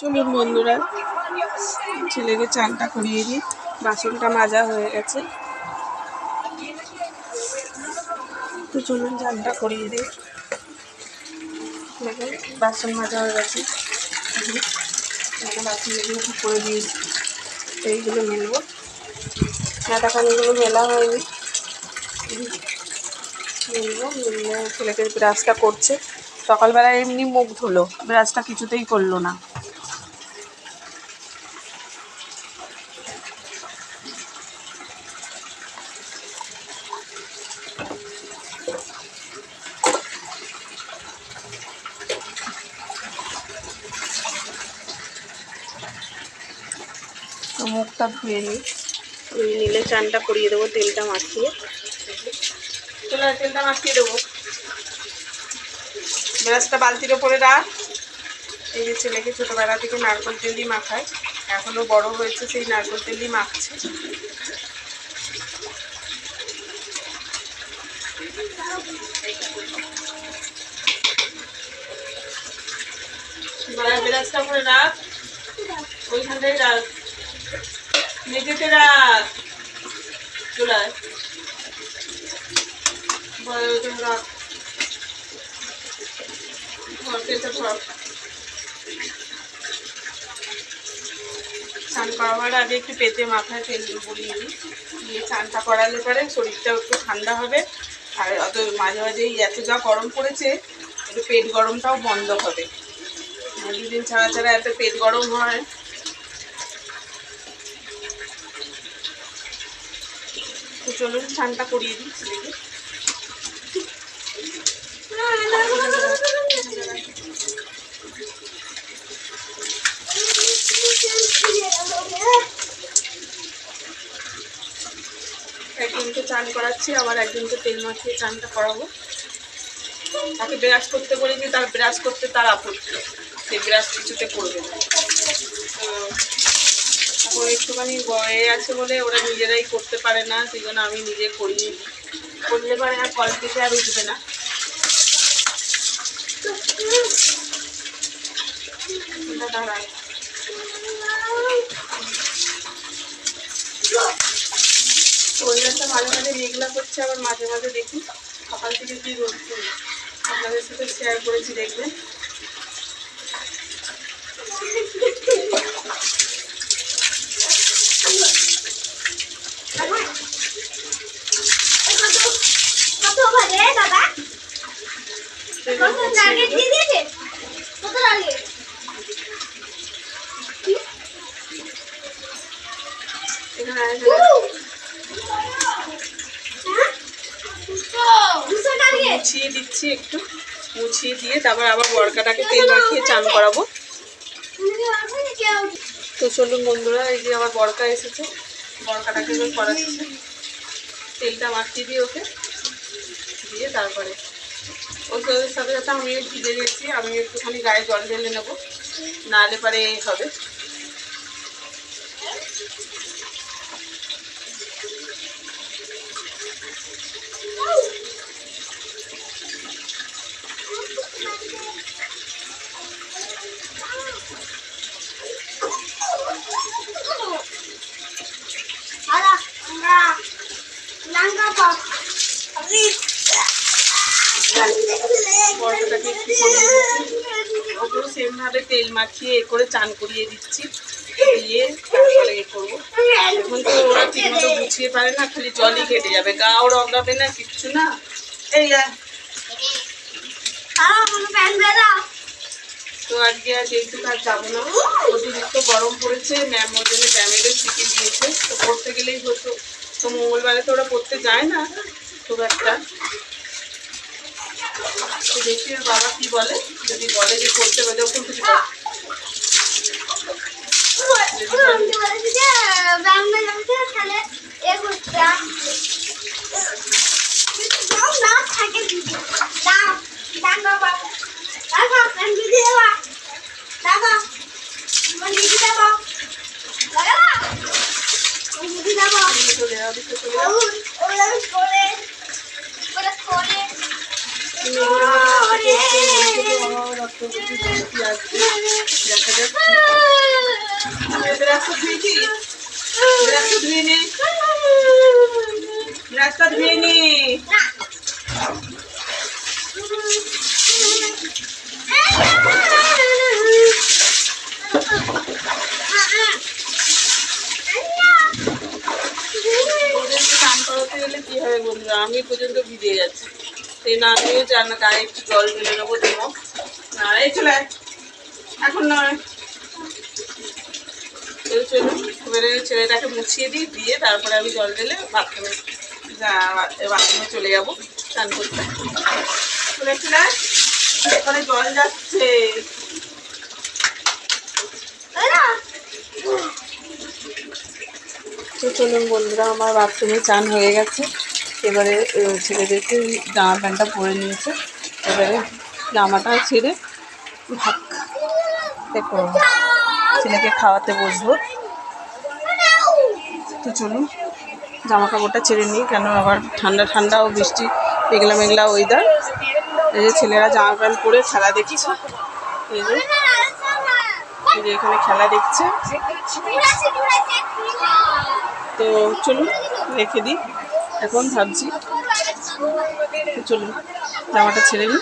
চলুন বন্ধুরা, ছেলেকে চানটা করিয়ে দিই। বাসনটা মাজা হয়ে গেছে, তো চলুন চানটা করিয়ে দিই। দেখুন বাসন মাজা হয়ে গেছে, বাসনগুলো ঠিক করে দিয়েছি। এইগুলো মেলবো, মাথাখানিগুলো মেলা হয়নি, মেলবো। মেলে ছেলেকে ব্রাশটা করছে। সকালবেলায় এমনি মুখ ধুলো, ব্রাশটা কিছুতেই করলো না। তো মুখটা ধুয়ে নিই, ধুয়ে নিলে চানটা করিয়ে দেবো তেলটা মাখিয়ে। তেলটা মাখিয়ে দেবো, ব্রাশটা বালতির ওপরে রাখ। এই যে ছেলেকে ছোটোবেলা থেকে নারকেল তেল দিয়ে মাখায়, এখনও বড় হয়েছে সেই নারকেল তেল দিয়ে মাখছে। ব্রাশটা করে রাখ, ওইখানটাই রাখ, মেঝেতে রাখ, চুলায় রাখ, স্নান করাবার আগে একটু পেটে মাথায় তেল বুলিয়ে নিই, দিয়ে স্নানটা করালে পরে শরীরটাও একটু ঠান্ডা হবে। আর অত মাঝে মাঝেই এত যা গরম পড়েছে, একটু পেট গরমটাও বন্ধ হবে। দুদিন ছাড়া ছাড়া এত পেট গরম হয়। তো চলুন স্নানটা করিয়ে দিই ছেলেকে। একজনকে চান করাচ্ছি, আবার একজনকে তেল মাখিয়ে চানটা করাবো। তাকে ব্রাশ করতে বলেছি, তার ব্রাশ করতে তার আপত্তি, সে ব্রাশ কিছুতে করবে না। এখন একটুখানি বয়ে আছে বলে ওরা নিজেরাই করতে পারে না, সেই জন্য আমি নিজে করিয়ে দিই। করলে পরে আর কল থেকে আর উঠবে না। দাঁড়ায় ওয়েদারটা মাঝে মাঝে মেঘলা করছে, আবার মাঝে মাঝে দেখি সকাল থেকে কি রোদ পড়ছে। আপনাদের সাথে শেয়ার করেছি, দেখবেন। মুছিয়ে দিচ্ছি, একটু মুছিয়ে দিয়ে তারপর আবার বড়কাটাকে তেল মাখিয়ে চান করাবো। তো চলুন বন্ধুরা, এই যে আবার বড়কা এসেছে, বড়কাটাকে এবার করাচ্ছি। তেলটা মাখিয়ে দিয়ে ওকে দিয়ে তারপরে ওকে সাথে সাথে আমিও ভিজে গেছি, আমি একটুখানি গায়ে জল ঢেলে নেবো, নাহলে পরে হবে। বড়টাকে একটু করিয়ে দিচ্ছি, ওকেও সেমভাবে তেল মাখিয়ে এ করে চান করিয়ে দিচ্ছি, দিয়ে তারপরে এ করবো। এখন তো ওরা ঠিকমতো গুছিয়ে পারে না, খালি জলই কেটে যাবে, গাও রঙাবে না, কিচ্ছু না। এই তো আজকে আর যেহেতু আর যাবো না, অতিরিক্ত গরম পড়েছে, ম্যাম ওর জন্য ব্যায়ামেরও ছুটি দিয়েছে, তো পড়তে গেলেই হতো। তো মঙ্গলবারে তো ওরা পড়তে যায় না খুব একটা, তো দেখি ওর বাবা কি বলে, যদি বলে যে করতে হবে তখন কিছু দেখা যাক ধুয়ে নে, রাস্তা ধুয়ে নে। স্নান করাতে গেলে কি হবে বন্ধুরা, আমি পর্যন্ত ভিজে যাচ্ছি, সেই না আমিও চান না, গায়ে একটু জল ঢেলে নেবো দেবো না। এই চলে এখন নয়, চলুন এবারে ছেলেটাকে মুছিয়ে দিই, দিয়ে তারপরে আমি জল ঢেলে বাথরুমে চলে যাবো স্নান করতে। চলে চলে এখানে জল যাচ্ছে। তো চলুন বন্ধুরা, আমার বাথরুমে চান হয়ে গেছে। এবারে ছেলেদেরকে জামা প্যান্টটা পরে নিয়েছে, এবারে জামাটা ছেড়ে ভাত দেখো ছেলেকে খাওয়াতে বসবো। তো চলুন জামা কাপড়টা ছেড়ে নিই, কেন আবার ঠান্ডা ঠান্ডা ও বৃষ্টি মেঘলা মেঘলা ওয়েদার। এই যে ছেলেরা জামা প্যান্ট পরে খেলা দেখছে, এই যে এখানে খেলা দেখছে। তো চলুন রেখে দিই, এখন ভাবছি। চলুন জামাটা ছেড়ে নিই।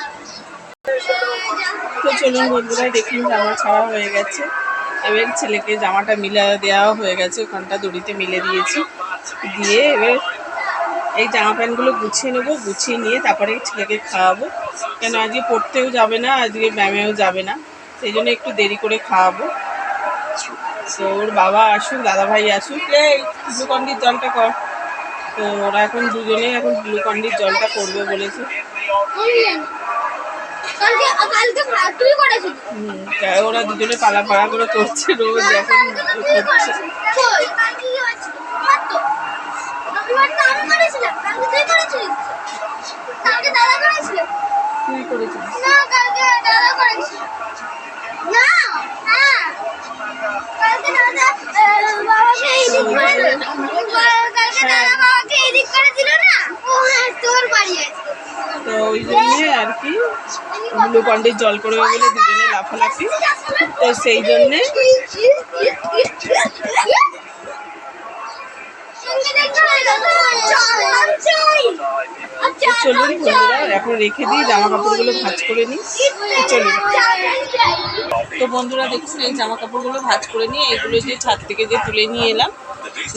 তো চলুন বন্ধুরা, দেখুন জামা ছাড়া হয়ে গেছে। এবার ছেলেকে জামাটা মিলা দেওয়া হয়ে গেছে, ওখানটা দড়িতে মিলে দিয়েছি। দিয়ে এবার এই জামা প্যান্টগুলো গুছিয়ে নেবো, গুছিয়ে নিয়ে তারপরে ছেলেকে খাওয়াবো, কেন আজকে পড়তেও যাবে না, আজকে ব্যায়ামেও যাবে না, সেই জন্য একটু দেরি করে খাওয়াবো। তো ওর বাবা আসুক, দাদাভাই আসুক, এই গ্লুকন্ডির জলটা কর। তো ওরা এখন দুজনেই এখন গ্লুকন্ডির জলটা করবে বলেছে। ওরা দুজনে পালা পাড়া করে করছে রোজ, এখন করছে। তুই করেছিস? তো ওই জন্যে আর কি গ্লুকন্ডির জল করবে বলে দুজনে লাফালাফি, তো সেই জন্যে চলুন বন্ধুরা এখন রেখে দিই, জামা কাপড়গুলো ভাঁজ করে নিই। চলুন তো বন্ধুরা দেখুন, এই জামা কাপড়গুলো ভাঁজ করে নিই, এগুলো যে ছাদ থেকে যে তুলে নিয়ে এলাম,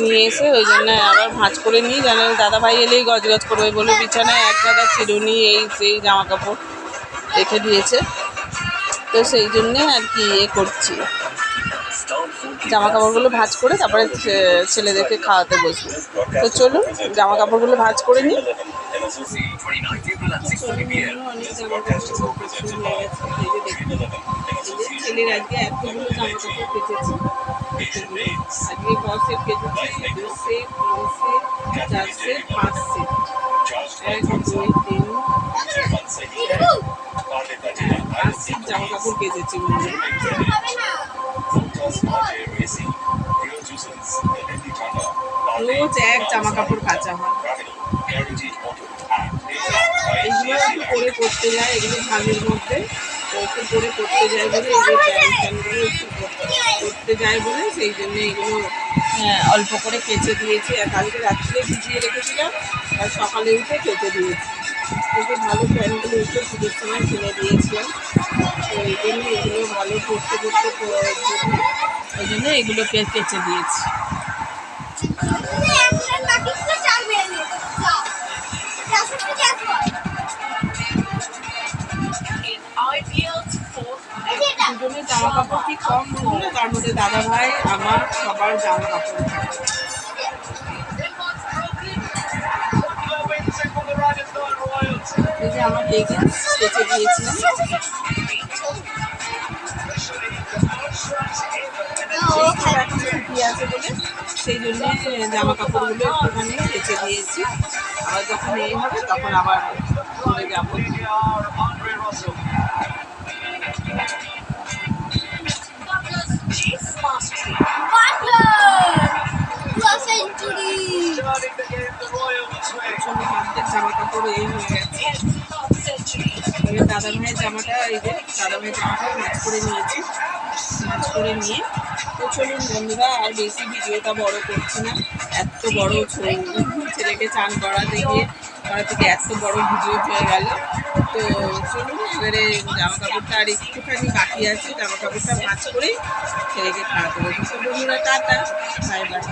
নিয়ে এসে ওই জন্য আবার ভাঁজ করে নিই, যেন দাদাভাই এলেই গজগজ করবে বলে বিছানায় এক গাদা চিরুনি এই সেই জামা কাপড় রেখে দিয়েছে। তো সেই জন্যে আর কি করছি, জামা কাপড়গুলো ভাঁজ করে তারপরে ছেলেদেরকে খাওয়াতে বসবো। তো চলুন জামা কাপড়গুলো ভাঁজ করে নিই। ছেলের আজকে এতগুলো জামা কাপড় কেচেছি, আজকে বসের কেচেছি 2 set 3 set 4 set 5 set, 1 2 3 5 set জামা কাপড় কেচেছি। রোজ এক জামা কাপড় কাচা হয়, এগুলো একটু পরে করতে যায়, এগুলো ভাগের মধ্যে একটু পরে করতে যায় বলে, এগুলো প্যান্টগুলো একটু করতে যায় বলে সেই জন্য এগুলো অল্প করে কেচে দিয়েছি। আর কালকে রাত্রে ভিজিয়ে রেখেছিলাম, আর সকালে উঠে কেচে দিয়েছি। এগুলো ভালো প্যান্টগুলো উঠে পুজোর সময় কিনে দিয়েছিলাম, তো এই জন্য এগুলো ভালো পরতে পরতে ওই জন্য এগুলো কেচে দিয়েছি। দুজনের জামা কাপড় কি কম হলো, তার মধ্যে দাদাভাই আমার সবার জামা কাপড়। এই যে আমার লেগিংস কেচে দিয়েছিলাম, আছে বলে সেই জন্য জামা কাপড়গুলো একটুখানি কেচে দিয়েছি। আবার যখন এই হবে তখন আবার চলে যাবো। জামা কাপড় এই হয়ে গেছে, দাদা ভাইয়ের জামাটা, এই যে দাদা ভাইয়ের জামাটা ভাঁজ করে নিয়েছি, ভাঁজ করে নিয়ে। তো চলুন বন্ধুরা, আর বেশি ভিডিওটা বড় করছি না। এত বড় ছেলেকে চান করাতে গিয়ে থেকে এত বড় ভিডিও হয়ে গেল। তো চলুন এবারে জামা কাপড়টা আর একটুখানি বাকি আছে, জামা কাপড়টা ভাঁজ করেই ছেলেকে খাওয়াতে হবে। তো বন্ধুরা টাটা, বাই বাই।